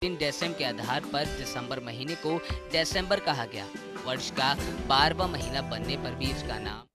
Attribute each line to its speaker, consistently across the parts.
Speaker 1: दिन डेसेम के आधार पर दिसंबर महीने को दिसंबर कहा गया। वर्ष का 12वां महीना बनने पर भी इसका नाम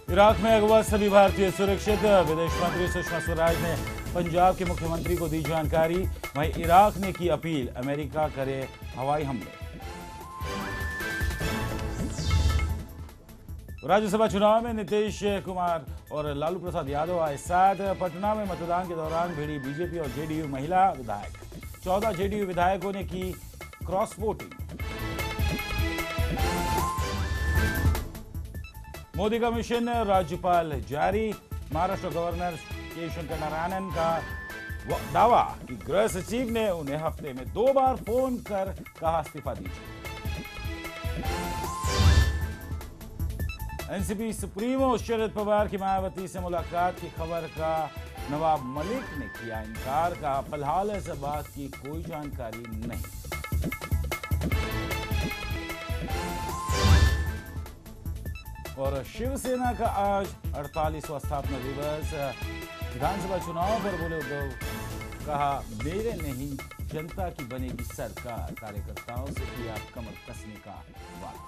Speaker 2: इराक में अगवा सभी भारतीय सुरक्षित। विदेश मंत्री सुषमा स्वराज ने पंजाब के मुख्यमंत्री को दी जानकारी। वहीं इराक ने की अपील, अमेरिका करे हवाई हमले। राज्यसभा चुनाव में नीतीश कुमार और लालू प्रसाद यादव आए साथ। पटना में मतदान के दौरान भिड़ी बीजेपी और जेडीयू महिला विधायक। 14 जेडीयू विधायकों ने की क्रॉस वोटिंग। मोदी का मिशन राज्यपाल जारी। महाराष्ट्र गवर्नर के शंकर नारायणन का दावा कि गृह सचिव ने उन्हें हफ्ते में 2 बार फोन कर कहा इस्तीफा दीजिए। एनसीपी सुप्रीमो शरद पवार की मायावती से मुलाकात की खबर का नवाब मलिक ने किया इनकार। का फिलहाल इस बात की कोई जानकारी नहीं। और शिवसेना का आज 48वां स्थापना दिवस। विधानसभा चुनाव पर बोले उद्धव, कहा मेरे नहीं जनता की बनेगी सरकार। कार्यकर्ताओं से किया कमर कसने का वादा।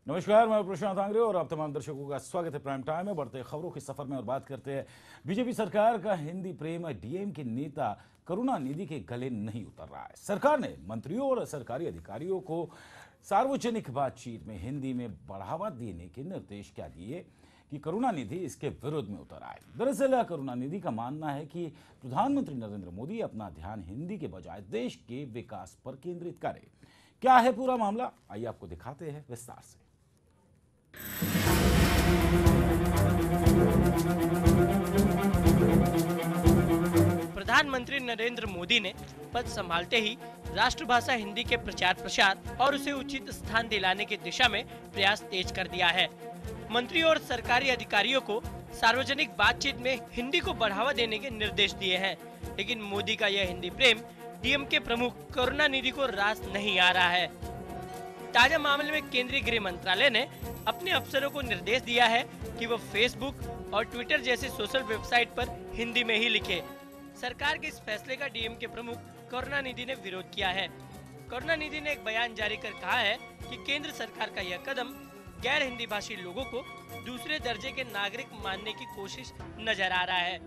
Speaker 2: नमस्कार, मैं प्रशांत आंग्रे और आप तमाम दर्शकों का स्वागत है प्राइम टाइम में। बढ़ते खबरों के सफर में और बात करते हैं बीजेपी सरकार का हिंदी प्रेम। डीएम के नेता करुणानिधि के गले नहीं उतर रहा है। सरकार ने मंत्रियों और सरकारी अधिकारियों को सार्वजनिक बातचीत में हिंदी में बढ़ावा देने के निर्देश क्या दिए कि करुणानिधि इसके विरोध में उतर आए। दरअसल करुणानिधि का मानना है कि प्रधानमंत्री नरेंद्र मोदी अपना ध्यान हिंदी के बजाय देश के विकास पर केंद्रित करें। क्या है पूरा मामला, आइए आपको दिखाते हैं विस्तार से।
Speaker 3: प्रधानमंत्री नरेंद्र मोदी ने पद संभालते ही राष्ट्रभाषा हिंदी के प्रचार प्रसार और उसे उचित स्थान दिलाने की दिशा में प्रयास तेज कर दिया है। मंत्रियों और सरकारी अधिकारियों को सार्वजनिक बातचीत में हिंदी को बढ़ावा देने के निर्देश दिए हैं, लेकिन मोदी का यह हिंदी प्रेम डीएम के प्रमुख करुणानिधि को रास नहीं आ रहा है। ताजा मामले में केंद्रीय गृह मंत्रालय ने अपने अफसरों को निर्देश दिया है कि वो फेसबुक और ट्विटर जैसी सोशल वेबसाइट पर हिंदी में ही लिखे। सरकार के इस फैसले का डीएम के प्रमुख करुणानिधि ने विरोध किया है। करुणानिधि ने एक बयान जारी कर कहा है कि केंद्र सरकार का यह कदम गैर हिंदी भाषी लोगों को दूसरे दर्जे के नागरिक मानने की कोशिश नजर आ रहा है।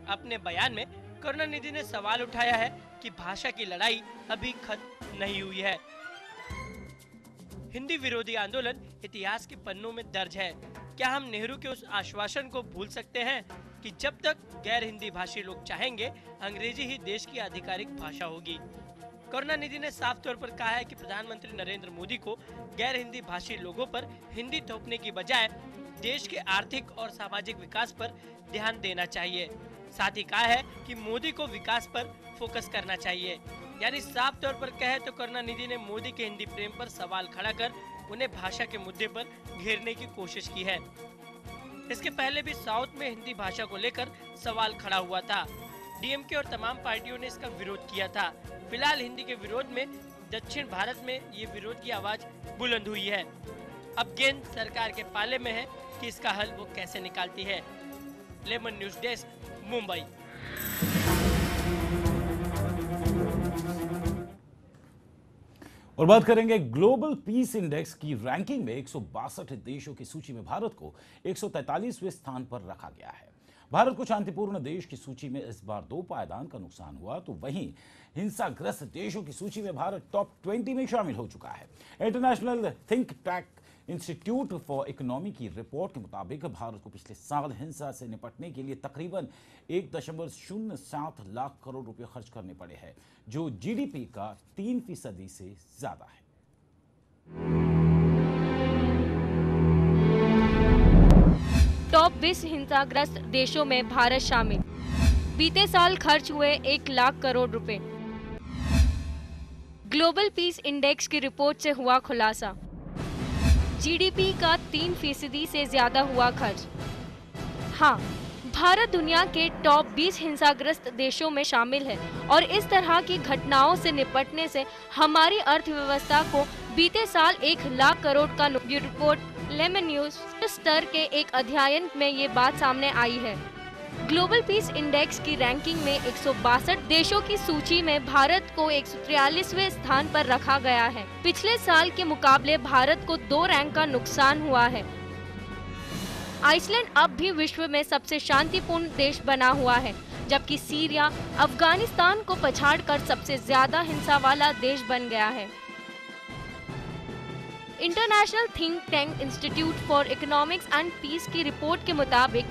Speaker 3: अपने बयान में करुणानिधि ने सवाल उठाया है कि भाषा की लड़ाई अभी खत्म नहीं हुई है। हिंदी विरोधी आंदोलन इतिहास के पन्नों में दर्ज है। क्या हम नेहरू के उस आश्वासन को भूल सकते हैं कि जब तक गैर हिंदी भाषी लोग चाहेंगे, अंग्रेजी ही देश की आधिकारिक भाषा होगी। करुणानिधि ने साफ तौर पर कहा है कि प्रधानमंत्री नरेंद्र मोदी को गैर हिंदी भाषी लोगों पर हिंदी थोपने की बजाय देश के आर्थिक और सामाजिक विकास पर ध्यान देना चाहिए। साथ ही कहा है कि मोदी को विकास पर फोकस करना चाहिए। यानी साफ तौर पर कहे तो करुणानिधि ने मोदी के हिंदी प्रेम पर सवाल खड़ा कर उन्हें भाषा के मुद्दे पर घेरने की कोशिश की है। इसके पहले भी साउथ में हिंदी भाषा को लेकर सवाल खड़ा हुआ था। डीएमके और तमाम पार्टियों ने इसका विरोध किया था। फिलहाल हिंदी के विरोध में दक्षिण भारत में ये विरोध की आवाज बुलंद हुई है। अब गेंद सरकार के पाले में है कि इसका हल वो कैसे निकालती है। Lemon news desk, Mumbai.
Speaker 2: और बात करेंगे ग्लोबल पीस इंडेक्स की रैंकिंग में 162 देशों की सूची में भारत को 143वें स्थान पर रखा गया है। भारत को शांतिपूर्ण देश की सूची में इस बार 2 पायदान का नुकसान हुआ, तो वहीं हिंसाग्रस्त देशों की सूची में भारत टॉप 20 में शामिल हो चुका है। International think tank institute for economy की रिपोर्ट के मुताबिक भारत को पिछले साल हिंसा से निपटने के लिए तकरीबन 1.07 लाख करोड़ रुपए खर्च करने पड़े हैं, जो जीडीपी का 3% से ज्यादा है।
Speaker 4: टॉप 20 हिंसाग्रस्त देशों में भारत शामिल। बीते साल खर्च हुए 1 लाख करोड़ रुपए। ग्लोबल पीस इंडेक्स की रिपोर्ट से हुआ खुलासा। जीडीपी का 3% से ज्यादा हुआ खर्च। हाँ, भारत दुनिया के टॉप 20 हिंसाग्रस्त देशों में शामिल है और इस तरह की घटनाओं से निपटने से हमारी अर्थव्यवस्था को बीते साल 1 लाख करोड़ का रिपोर्ट लेमन न्यूज स्तर के एक अध्ययन में ये बात सामने आई है। ग्लोबल पीस इंडेक्स की रैंकिंग में 162 देशों की सूची में भारत को 143वें स्थान पर रखा गया है। पिछले साल के मुकाबले भारत को 2 रैंक का नुकसान हुआ है। आइसलैंड अब भी विश्व में सबसे शांतिपूर्ण देश बना हुआ है, जबकि सीरिया अफगानिस्तान को पछाड़कर सबसे ज्यादा हिंसा वाला देश बन गया है। International think tank institute for economics and peace की रिपोर्ट के मुताबिक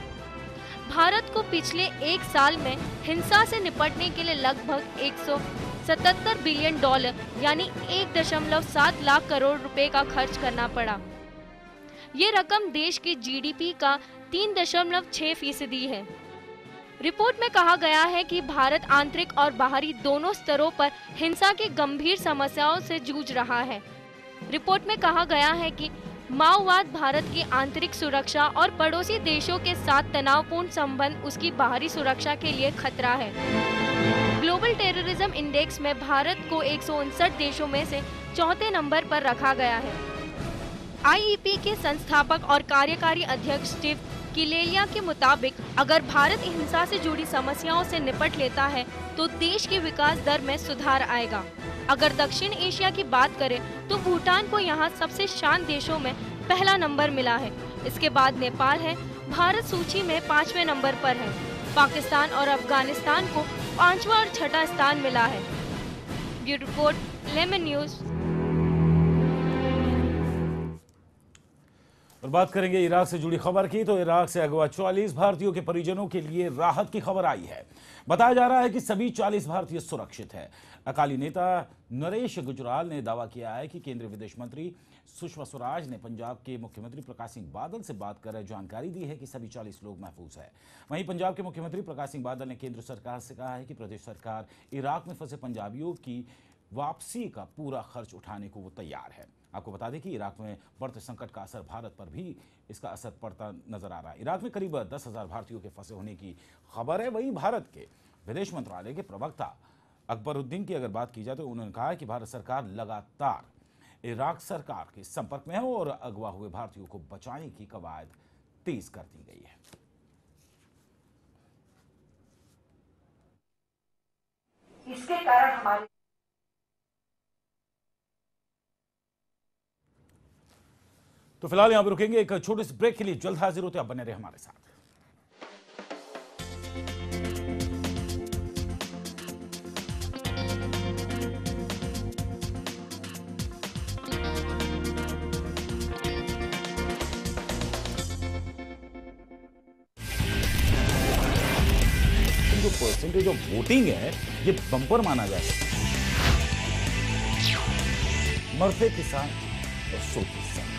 Speaker 4: भारत को पिछले 1 साल में हिंसा से निपटने के लिए लगभग 177 बिलियन डॉलर यानी 1.7 लाख करोड़ रुपए का खर्च करना पड़ा। ये रकम देश के जीडीपी का 3.6% है। रिपोर्ट में कहा गया है कि भारत आंतरिक और बाहरी दोनों स्तरों पर हिंसा की गंभीर समस्याओं से जूझ रहा है। रिपोर्ट में कहा गया है कि माओवाद भारत की आंतरिक सुरक्षा और पड़ोसी देशों के साथ तनावपूर्ण संबंध उसकी बाहरी सुरक्षा के लिए खतरा है। ग्लोबल टेररिज्म इंडेक्स में भारत को 159 देशों में से 4थे नंबर पर रखा गया है। आईईपी के संस्थापक और कार्यकारी अध्यक्ष स्टीव किलेलिया के मुताबिक अगर भारत हिंसा से जुड़ी समस्याओं से निपट लेता है तो देश की विकास दर में सुधार आएगा। अगर दक्षिण एशिया की बात करें तो भूटान को यहाँ सबसे शांत देशों में पहला नंबर मिला है। इसके बाद नेपाल है। भारत सूची में 5वें नंबर पर है। पाकिस्तान और अफगानिस्तान को 5वां और 6ठा स्थान मिला है। Bureau report lemon news.
Speaker 2: और बात करेंगे इराक से जुड़ी खबर की, तो इराक से अगवा 44 भारतीयों के परिजनों के लिए राहत की खबर आई है। बताया जा रहा है कि सभी 40 भारतीय सुरक्षित है। अकाली नेता नरेश गुजराल ने दावा किया है कि केंद्रीय विदेश मंत्री सुषमा स्वराज ने पंजाब के मुख्यमंत्री प्रकाश सिंह बादल से बात कर जानकारी दी है कि सभी 40 लोग महफूज है। वहीं पंजाब के मुख्यमंत्री प्रकाश सिंह बादल ने केंद्र सरकार से कहा है कि प्रदेश सरकार इराक में फंसे पंजाबियों की वापसी का पूरा खर्च उठाने को वो तैयार है। आपको बता दें कि इराक में बढ़ते संकट का असर भारत पर भी इसका असर पड़ता नजर आ रहा है। इराक में करीब 10,000 भारतीयों के फंसे होने की खबर है। वहीं भारत के विदेश मंत्रालय के प्रवक्ता अकबरुद्दीन की अगर बात की जाए तो उन्होंने कहा कि भारत सरकार लगातार इराक सरकार के संपर्क में है और अगवा हुए भारतीयों को बचाने की कवायद तेज कर दी गई है।
Speaker 5: इसके कारण हमारे
Speaker 2: तो फिलहाल यहां पर रुकेंगे एक छोटे से ब्रेक के लिए। जल्द हाजिर होते, आप बने रहे हमारे साथ। जो परसेंटेज ऑफ वोटिंग है ये बंपर माना जाए। मरते किसान और सोते सरकार।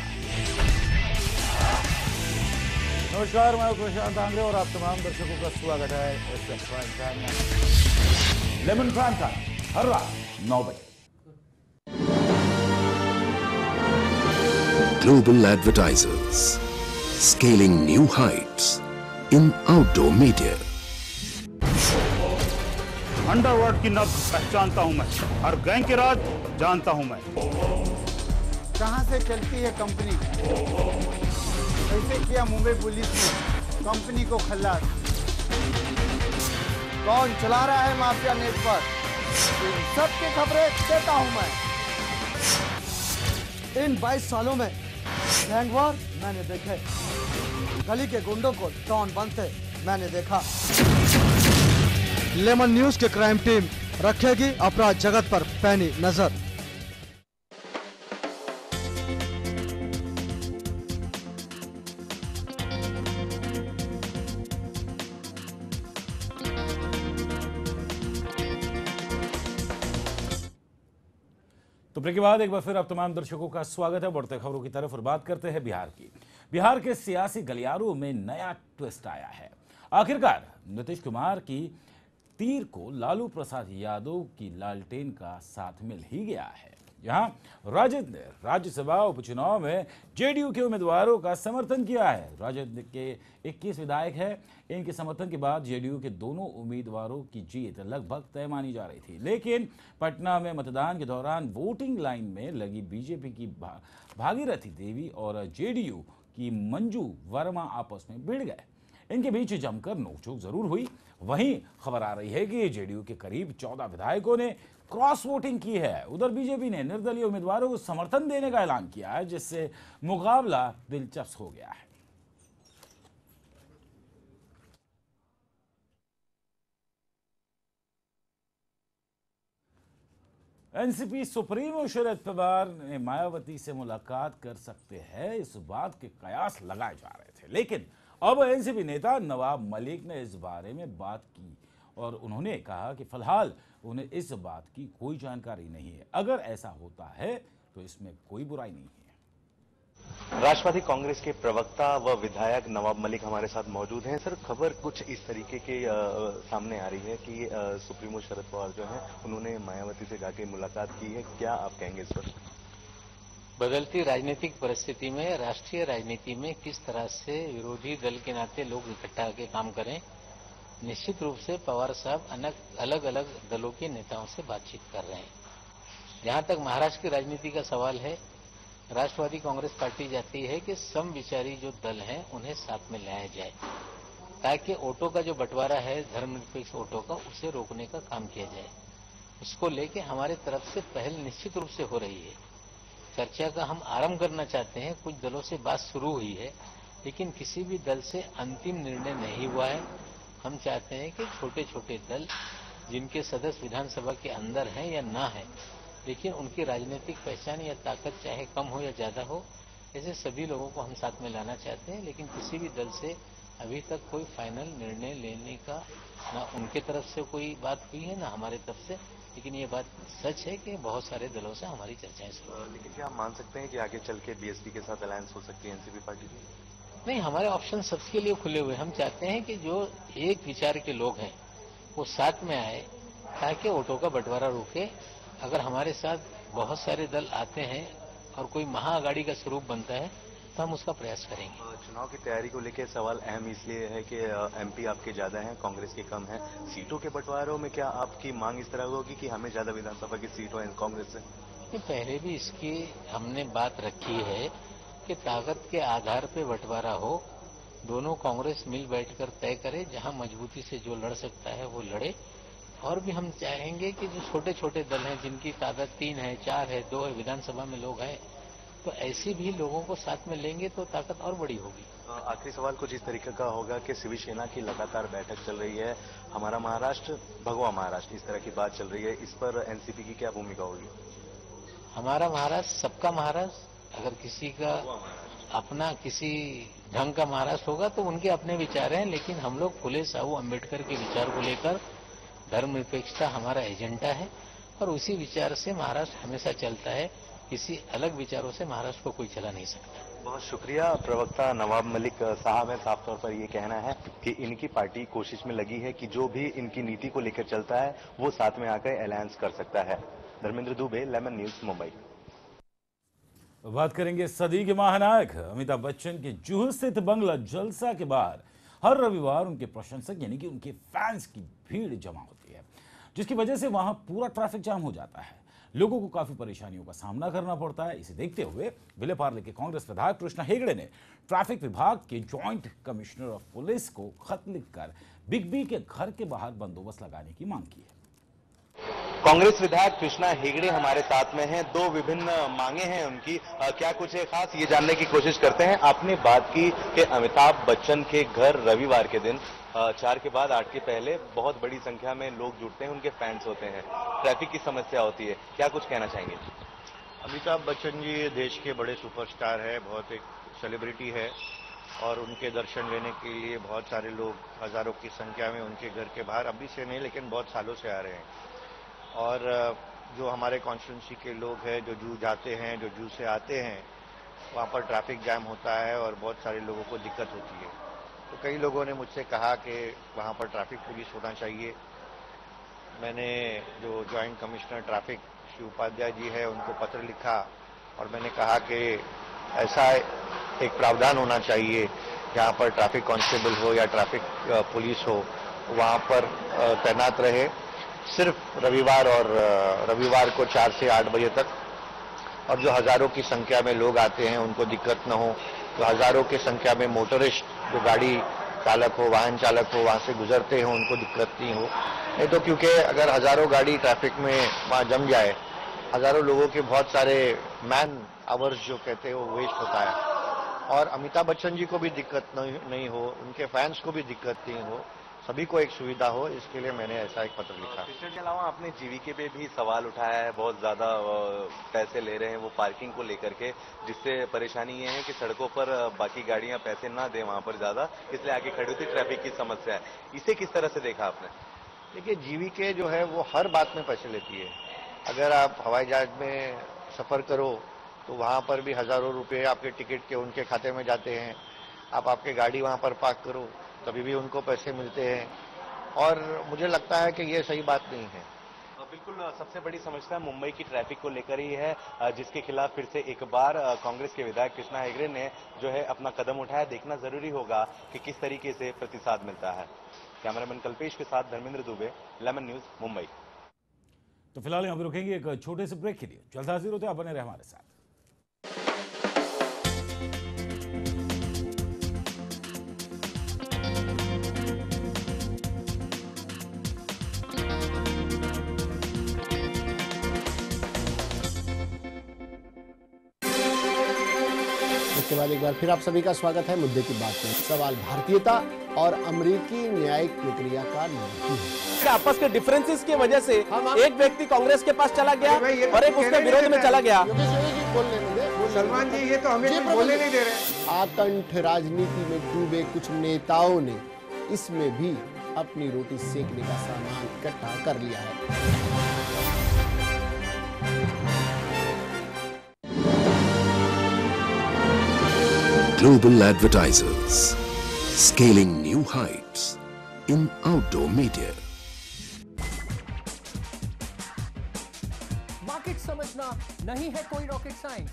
Speaker 2: नमस्कार, मैं प्रशांत आंग्रे और आप तमाम दर्शकों का स्वागत है लेमन प्राइम टाइम हर रात 9 बजे।
Speaker 6: Global advertisers scaling new heights in outdoor media.
Speaker 7: Underworld की नब्ज पहचानता हूं मैं, हर गैंग के राज जानता हूं मैं।
Speaker 8: कहां से चलती है कंपनी, कैसे किया मुंबई पुलिस ने कंपनी को खल्लास, कौन चला रहा है माफिया नेटवर्क, इन सबकी खबरें देता हूं मैं। इन 22 सालों में गैंग वॉर मैंने देखे, गली के गुंडों को डॉन बनते मैंने देखा। लेमन न्यूज के क्राइम टीम रखेगी अपराध जगत पर पैनी नजर।
Speaker 2: तो ब्रेक के बाद एक बार फिर आप तमाम दर्शकों का स्वागत है। बढ़ते खबरों की तरफ और बात करते हैं बिहार की। बिहार के सियासी गलियारों में नया ट्विस्ट आया है। आखिरकार नीतीश कुमार की तीर को लालू प्रसाद यादव की लालटेन का साथ मिल ही गया है। जहां राजद ने राज्यसभा उपचुनाव में जेडीयू के उम्मीदवारों का समर्थन किया है। राजद के 21 विधायक हैं। इनके समर्थन के बाद जेडीयू के दोनों उम्मीदवारों की जीत लगभग तय मानी जा रही थी, लेकिन पटना में मतदान के दौरान वोटिंग लाइन में लगी बीजेपी की भागीरथी देवी और जेडीयू की मंजू वर्मा आपस में भिड़ गए। इनके बीच जमकर नोकझोंक जरूर हुई। वहीं खबर आ रही है कि जेडीयू के करीब 14 विधायकों ने क्रॉस वोटिंग की है। उधर बीजेपी ने निर्दलीय उम्मीदवारों को समर्थन देने का ऐलान किया है, जिससे मुकाबला दिलचस्प हो गया है। एनसीपी सुप्रीमो शरद पवार ने मायावती से मुलाकात कर सकते हैं, इस बात के कयास लगाए जा रहे थे, लेकिन अब एनसीपी नेता नवाब मलिक ने इस बारे में बात की और उन्होंने कहा कि फिलहाल उन्हें इस बात की कोई जानकारी नहीं है। अगर ऐसा होता है तो इसमें कोई बुराई नहीं है।
Speaker 9: राष्ट्रवादी कांग्रेस के प्रवक्ता व विधायक नवाब मलिक हमारे साथ मौजूद हैं। सर, खबर कुछ इस तरीके के सामने आ रही है कि सुप्रीमो शरद पवार जो हैं उन्होंने मायावती से जाके मुलाकात की है। क्या आप कहेंगे इस पर?
Speaker 10: बदलती राजनीतिक परिस्थिति में राष्ट्रीय राजनीति में किस तरह से विरोधी दल के नाते लोग इकट्ठा होकर काम करें, निश्चित रूप से पवार साहब अलग अलग दलों के नेताओं से बातचीत कर रहे हैं। जहां तक महाराष्ट्र की राजनीति का सवाल है, राष्ट्रवादी कांग्रेस पार्टी चाहती है कि समविचारी जो दल हैं उन्हें साथ में लाया जाए, ताकि वोटों का जो बंटवारा है धर्मनिरपेक्ष वोटों का, उसे रोकने का काम किया जाए। उसको लेके हमारे तरफ से पहल निश्चित रूप से हो रही है। चर्चा का हम आरंभ करना चाहते हैं। कुछ दलों से बात शुरू हुई है, लेकिन किसी भी दल से अंतिम निर्णय नहीं हुआ है। हम चाहते हैं कि छोटे छोटे दल जिनके सदस्य विधानसभा के अंदर हैं या ना है, लेकिन उनकी राजनीतिक पहचान या ताकत चाहे कम हो या ज्यादा हो, ऐसे सभी लोगों को हम साथ में लाना चाहते हैं। लेकिन किसी भी दल से अभी तक कोई फाइनल निर्णय लेने का ना उनके तरफ से कोई बात हुई है ना हमारे तरफ से, लेकिन ये बात सच है कि बहुत सारे दलों से हमारी चर्चाएं शुरू हैं।
Speaker 9: लेकिन क्या आप मान सकते हैं कि आगे चल के बीएसपी के साथ अलायंस हो सकती है एनसीपी पार्टी की?
Speaker 10: नहीं, हमारे ऑप्शन सबके लिए खुले हुए। हम चाहते हैं कि जो एक विचार के लोग हैं वो साथ में आए, ताकि वोटों का बंटवारा रुके। अगर हमारे साथ बहुत सारे दल आते हैं और कोई महाआघाड़ी का स्वरूप बनता है तो हम उसका प्रयास करेंगे।
Speaker 9: चुनाव की तैयारी को लेकर सवाल अहम इसलिए है कि एमपी आपके ज्यादा हैं, कांग्रेस के कम हैं। सीटों के बंटवारों में क्या आपकी मांग इस तरह होगी कि हमें ज्यादा विधानसभा की सीट हो कांग्रेस से?
Speaker 10: पहले भी इसकी हमने बात रखी है कि ताकत के आधार पर बंटवारा हो, दोनों कांग्रेस मिल बैठकर तय करे, जहां मजबूती से जो लड़ सकता है वो लड़े। और भी हम चाहेंगे कि जो छोटे छोटे दल हैं जिनकी ताकत 3 है, 4 है, 2 है, विधानसभा में लोग हैं, तो ऐसे भी लोगों को साथ में लेंगे तो ताकत और बड़ी होगी।
Speaker 9: आखिरी सवाल कुछ इस तरीके का होगा कि शिवसेना की लगातार बैठक चल रही है, हमारा महाराष्ट्र भगवा महाराष्ट्र, इस तरह की बात चल रही है, इस पर एनसीपी की क्या भूमिका होगी?
Speaker 10: हमारा महाराष्ट्र सबका महाराष्ट्र, अगर किसी का अपना किसी ढंग का महाराष्ट्र होगा तो उनके अपने विचार हैं, लेकिन हम लोग फुले साहू अम्बेडकर के विचार को लेकर धर्मनिरपेक्षता हमारा एजेंडा है और उसी विचार से महाराष्ट्र हमेशा चलता है। किसी अलग विचारों से महाराष्ट्र को कोई चला नहीं सकता।
Speaker 9: बहुत शुक्रिया। प्रवक्ता नवाब मलिक साहब है, साफ तौर पर ये कहना है कि इनकी पार्टी कोशिश में लगी है कि जो भी इनकी नीति को लेकर चलता है वो साथ में आकर अलायंस कर सकता है। Dharmendra Dubey, lemon news, Mumbai.
Speaker 2: बात करेंगे सदी के महानायक अमिताभ बच्चन के जुहू स्थित बंगला जलसा के बाद हर रविवार उनके प्रशंसक यानी कि उनके फैंस की भीड़ जमा होती है, जिसकी वजह से वहां पूरा ट्रैफिक जाम हो जाता है। लोगों को काफी परेशानियों का सामना करना पड़ता है। इसे देखते हुए विलेपार्ले के कांग्रेस विधायक कृष्णा हेगड़े ने ट्रैफिक विभाग के जॉइंट कमिश्नर ऑफ पुलिस को खत लिखकर बिग बी के घर के बाहर बंदोबस्त लगाने की मांग की है।
Speaker 9: कांग्रेस विधायक कृष्णा हेगड़े हमारे साथ में हैं। 2 विभिन्न मांगे हैं उनकी, क्या कुछ है खास, ये जानने की कोशिश करते हैं। आपने बात की कि अमिताभ बच्चन के घर रविवार के दिन 4 के बाद 8 के पहले बहुत बड़ी संख्या में लोग जुटते हैं, उनके फैंस होते हैं, ट्रैफिक की समस्या होती है, क्या कुछ कहना चाहेंगे?
Speaker 11: अमिताभ बच्चन जी देश के बड़े सुपरस्टार है, बहुत एक सेलिब्रिटी है और उनके दर्शन लेने के लिए बहुत सारे लोग हजारों की संख्या में उनके घर के बाहर अभी से नहीं लेकिन बहुत सालों से आ रहे हैं। और जो हमारे कॉन्स्टिट्यूंसी के लोग हैं जो जू जाते हैं, जो जू से आते हैं, वहाँ पर ट्रैफिक जैम होता है और बहुत सारे लोगों को दिक्कत होती है। तो कई लोगों ने मुझसे कहा कि वहाँ पर ट्रैफिक पुलिस होना चाहिए। मैंने जो joint commissioner traffic Shri Upadhyay ji है उनको पत्र लिखा और मैंने कहा कि ऐसा एक प्रावधान होना चाहिए जहाँ पर ट्रैफिक कांस्टेबल हो या ट्रैफिक पुलिस हो वहाँ पर तैनात रहे सिर्फ रविवार और रविवार को 4 से 8 बजे तक, और जो हजारों की संख्या में लोग आते हैं उनको दिक्कत न हो, तो हजारों की संख्या में मोटरिस्ट जो गाड़ी चालक हो वाहन चालक हो वहाँ से गुजरते हैं उनको दिक्कत नहीं हो। नहीं तो क्योंकि अगर हजारों गाड़ी ट्रैफिक में वहाँ जम जाए, हजारों लोगों के बहुत सारे मैन आवर्स जो कहते हैं वो वेस्ट होता है, और अमिताभ बच्चन जी को भी दिक्कत नहीं हो, उनके फैंस को भी दिक्कत नहीं हो, सभी को एक सुविधा हो, इसके लिए मैंने ऐसा एक पत्र लिखा।
Speaker 9: इसके अलावा आपने जीवीके पे भी सवाल उठाया है, बहुत ज्यादा पैसे ले रहे हैं वो पार्किंग को लेकर के, जिससे परेशानी ये है कि सड़कों पर बाकी गाड़ियां पैसे ना दें वहां पर ज्यादा, इसलिए आगे खड़ी होती ट्रैफिक की समस्या है। इसे किस तरह से देखा आपने?
Speaker 11: देखिए जीवीके जो है वो हर बात में पैसे लेती है। अगर आप हवाई जहाज में सफर करो तो वहां पर भी हजारों रुपए आपके टिकट के उनके खाते में जाते हैं। आप आपके गाड़ी वहां पर पार्क करो तभी भी उनको पैसे मिलते हैं, और मुझे लगता है कि ये सही बात नहीं है।
Speaker 9: बिल्कुल, सबसे बड़ी समस्या मुंबई की ट्रैफिक को लेकर ही है, जिसके खिलाफ फिर से एक बार कांग्रेस के विधायक कृष्णा हेगड़े ने जो है अपना कदम उठाया। देखना जरूरी होगा कि किस तरीके से प्रतिसाद मिलता है। कैमरामैन कल्पेश के साथ धर्मेंद्र दुबे, लेमन न्यूज, मुंबई।
Speaker 2: तो फिलहाल यहाँ पे रुकेंगे एक छोटे से ब्रेक के लिए। जल्द हाजिर होते, आप बने रहे हमारे साथ।
Speaker 12: इसके बाद एक बार फिर आप सभी का स्वागत है मुद्दे की बात में। सवाल भारतीयता और अमेरिकी न्यायिक प्रक्रिया का नहीं है।
Speaker 13: आपस के डिफरेंसेस की वजह से एक व्यक्ति कांग्रेस के पास चला गया और एक उसके विरोध में चला गया।
Speaker 14: सलमान जी ये तो हमें बोलने नहीं दे रहे।
Speaker 12: आकंठ राजनीति में डूबे कुछ नेताओं ने इसमें भी अपनी रोटी सेकने का सामान इकट्ठा कर लिया है।
Speaker 6: Global advertisers scaling new heights in outdoor media.
Speaker 15: Market समझना नहीं है कोई रॉकेट साइंस।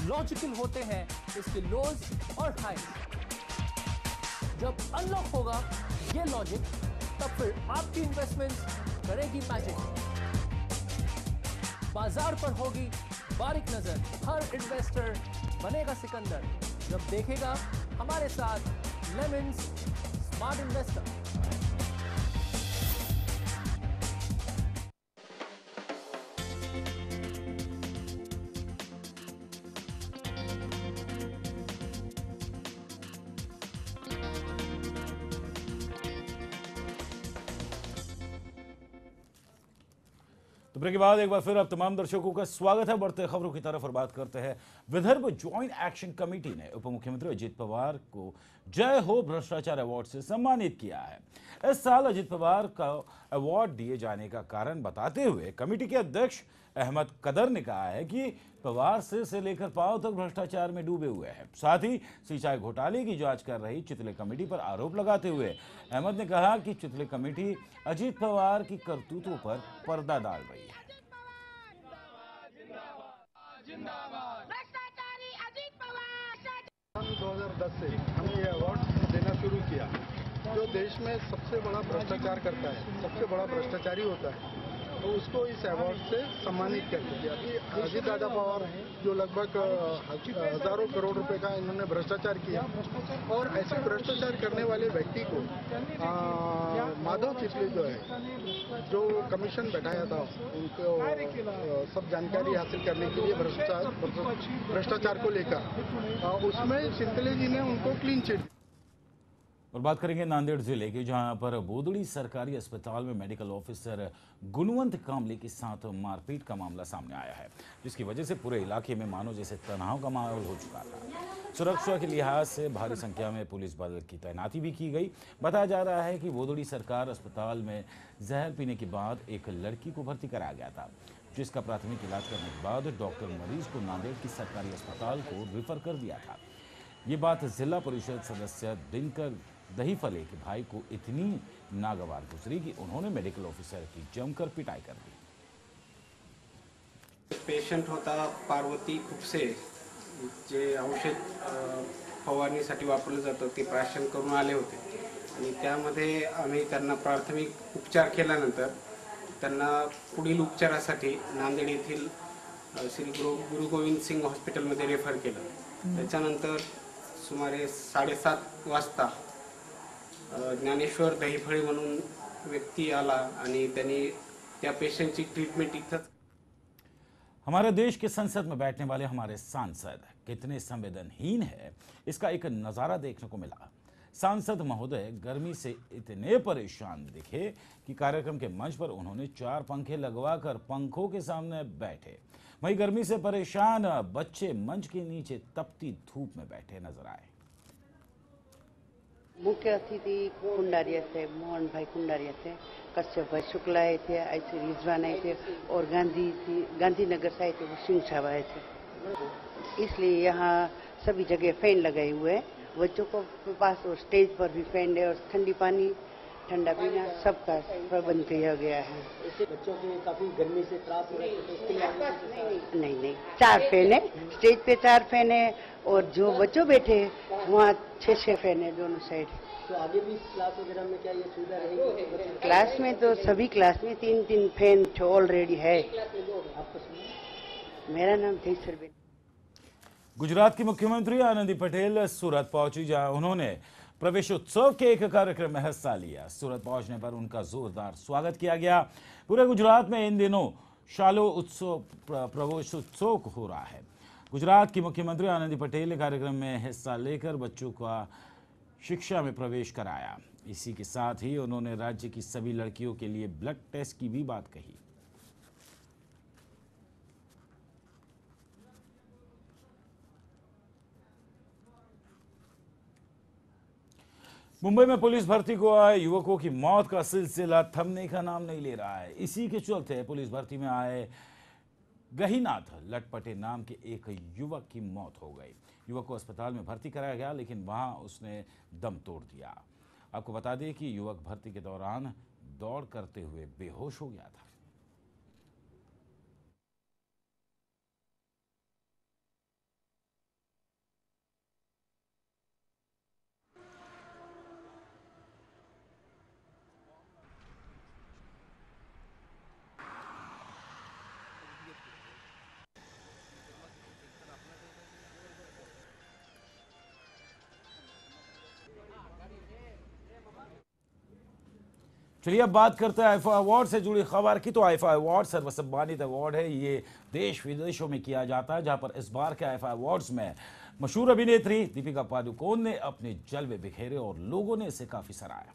Speaker 15: लॉजिकल होते हैं इसके लोज और हाइज। जब अनलॉक होगा ये लॉजिक, तब फिर आपकी इन्वेस्टमेंट्स करेगी मैजिक। बाजार पर होगी बारीक नजर, हर इन्वेस्टर बनेगा सिकंदर जब देखेगा हमारे साथ लेमन्स स्मार्ट इन्वेस्टर।
Speaker 2: तो ब्रेक के बाद एक बार फिर आप तमाम दर्शकों का स्वागत है। बढ़ते खबरों की तरफ और बात करते हैं। विदर्भ ज्वाइंट एक्शन कमेटी ने उप मुख्यमंत्री अजित पवार को जय हो भ्रष्टाचार अवार्ड से सम्मानित किया है। इस साल अजित पवार का अवार्ड दिए जाने का कारण बताते हुए कमेटी के अध्यक्ष अहमद कदर ने कहा है कि पवार सिर से लेकर पांव तक भ्रष्टाचार में डूबे हुए हैं। साथ ही सिंचाई घोटाले की जांच कर रही चितले कमेटी पर आरोप लगाते हुए अहमद ने कहा कि चितले कमेटी अजित पवार की करतूतों पर पर्दा डाल रही है।
Speaker 16: 2010 से हमने ये अवार्ड देना शुरू किया। जो देश में सबसे बड़ा भ्रष्टाचार करता है, सबसे बड़ा भ्रष्टाचारी होता है, तो उसको इस अवार्ड से सम्मानित करते हैं। अभी अजित दादा पवार जो लगभग हजारों करोड़ रुपए का इन्होंने भ्रष्टाचार किया, और ऐसे भ्रष्टाचार करने वाले व्यक्ति को माधव चितले जो है, जो कमीशन बैठाया था उनको सब जानकारी हासिल करने के लिए भ्रष्टाचार को लेकर, उसमें चितले जी ने उनको क्लीन चिट।
Speaker 2: और बात करेंगे नांदेड़ जिले की, जहां पर बोदड़ी सरकारी अस्पताल में मेडिकल ऑफिसर गुणवंत कामले के साथ मारपीट का मामला सामने आया है, जिसकी वजह से पूरे इलाके में मानो जैसे तनाव का माहौल हो चुका था। सुरक्षा के लिहाज से भारी संख्या में पुलिस बल की तैनाती भी की गई। बताया जा रहा है कि बोदड़ी सरकार अस्पताल में जहर पीने के बाद एक लड़की को भर्ती कराया गया था, जिसका प्राथमिक इलाज करने के बाद डॉक्टर मरीज को नांदेड़ की सरकारी अस्पताल को रेफर कर दिया था। ये बात जिला परिषद सदस्य दिनकर दहीफले के भाई को इतनी नागवार गुजरी कि उन्होंने मेडिकल ऑफिसर की जमकर पिटाई कर दी।
Speaker 17: पेशंट होता पार्वती खुपसे, जे औषध फवारणीसाठी वापरलं जातं ते प्राशन करून आले होते आणि त्यामध्ये आम्ही त्यांना प्राथमिक उपचार केल्यानंतर त्यांना पुढील उपचारासाठी नांदेड येथील श्री गुरु गोविंद सिंग हॉस्पिटलमध्ये रेफर केलं। त्याच्यानंतर सुमारे 7:30 वाजता ज्ञानेश्वर दहीफळे म्हणून व्यक्ती आला आणि त्यांनी त्या पेशेंटची ट्रीटमेंट इथं।
Speaker 2: हमारे देश के संसद में बैठने वाले हमारे सांसद कितने संवेदनहीन है, इसका एक नज़ारा देखने को मिला। सांसद महोदय गर्मी से इतने परेशान दिखे कि कार्यक्रम के मंच पर उन्होंने 4 पंखे लगवाकर पंखों के सामने बैठे। वहीं गर्मी से परेशान बच्चे मंच के नीचे तपती धूप में बैठे नजर आए।
Speaker 18: मुख्य अतिथि कुंडारिया थे, मोहन भाई कुंडारिया थे, कश्यप भाई शुक्ला आए थे, ऐसे रिजवान आए थे और गांधीनगर से आए थे वो सिंह साहब आए थे। इसलिए यहाँ सभी जगह फैन लगाए हुए हैं। बच्चों को पास और स्टेज पर भी फैन है और ठंडी पानी ठंडा पीना सबका प्रबंध किया गया है।
Speaker 19: बच्चों को काफी गर्मी से त्रास हो रहा है तो इसके लिए
Speaker 18: नहीं 4 फैन है, स्टेज पे 4 फैन है और जो बच्चों बैठे वहाँ 6 फैन है दोनों साइड।
Speaker 19: तो आगे भी क्लास वगैरह में क्या ये सुविधा रहेगी?
Speaker 18: क्लास में तो सभी क्लास में 3-3 फैन ऑलरेडी है। मेरा नाम जयसर।
Speaker 2: गुजरात की मुख्यमंत्री आनंदी पटेल सूरत पहुंची, जहां उन्होंने प्रवेशोत्सव के एक कार्यक्रम में हिस्सा लिया। सूरत पहुंचने पर उनका जोरदार स्वागत किया गया। पूरे गुजरात में इन दिनों शालो उत्सव प्रवेशोत्सव हो रहा है। गुजरात की मुख्यमंत्री आनंदी पटेल ने कार्यक्रम में हिस्सा लेकर बच्चों का शिक्षा में प्रवेश कराया। इसी के साथ ही उन्होंने राज्य की सभी लड़कियों के लिए ब्लड टेस्ट की भी बात कही। मुंबई में पुलिस भर्ती को आए युवकों की मौत का सिलसिला थमने का नाम नहीं ले रहा है। इसी के चलते पुलिस भर्ती में आए गहीनाथ लटपटे नाम के एक युवक की मौत हो गई। युवक को अस्पताल में भर्ती कराया गया, लेकिन वहां उसने दम तोड़ दिया। आपको बता दें कि युवक भर्ती के दौरान दौड़ करते हुए बेहोश हो गया था। चलिए अब बात करते हैं आईफा अवार्ड से जुड़ी खबर की। तो आईफा अवार्ड सर्वसम्मानित अवार्ड है। ये देश विदेशों में किया जाता है, जहां पर इस बार के आईफा अवार्ड्स में मशहूर अभिनेत्री दीपिका पादुकोण ने अपने जलवे बिखेरे और लोगों ने इसे काफी सराहा।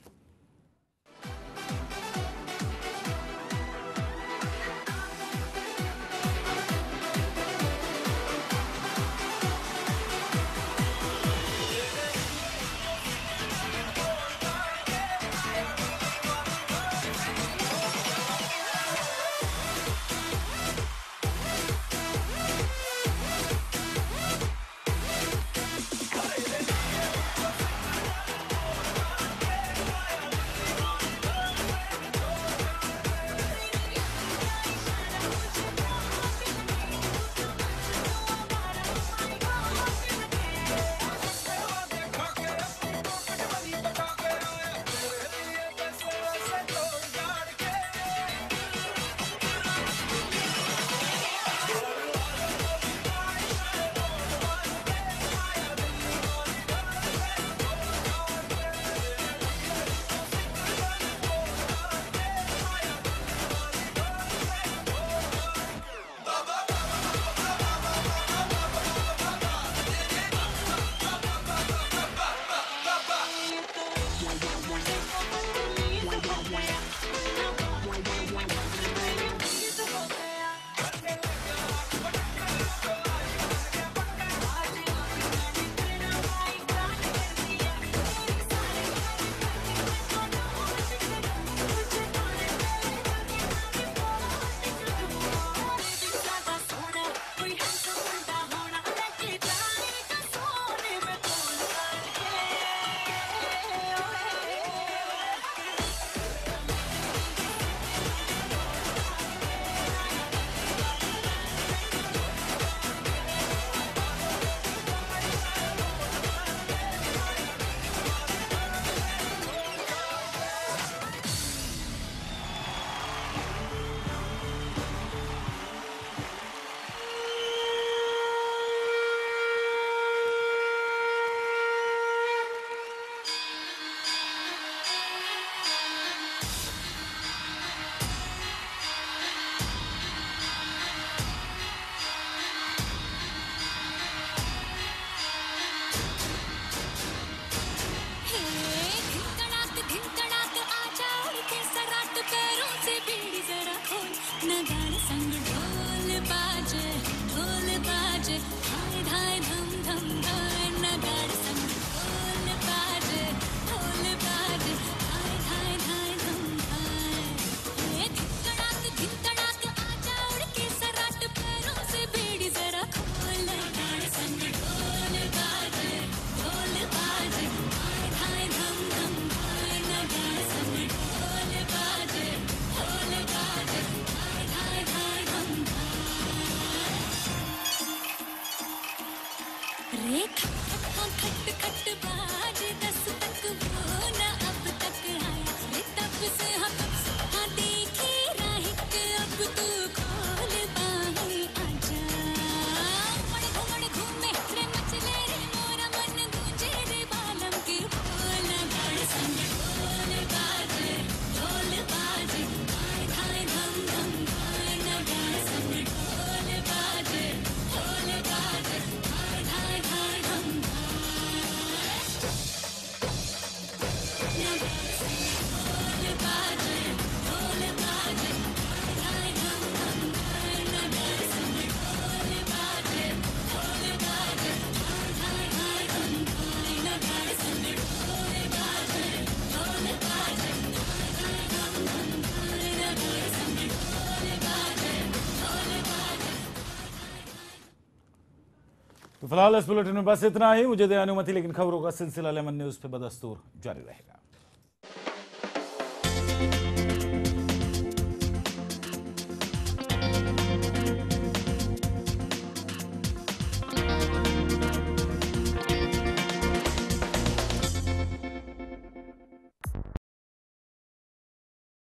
Speaker 2: तो फिलहाल इस बुलेटिन में बस इतना ही। मुझे दे अनुमति, लेकिन खबरों का सिलसिला लेमन न्यूज पे बदस्तूर जारी रहेगा।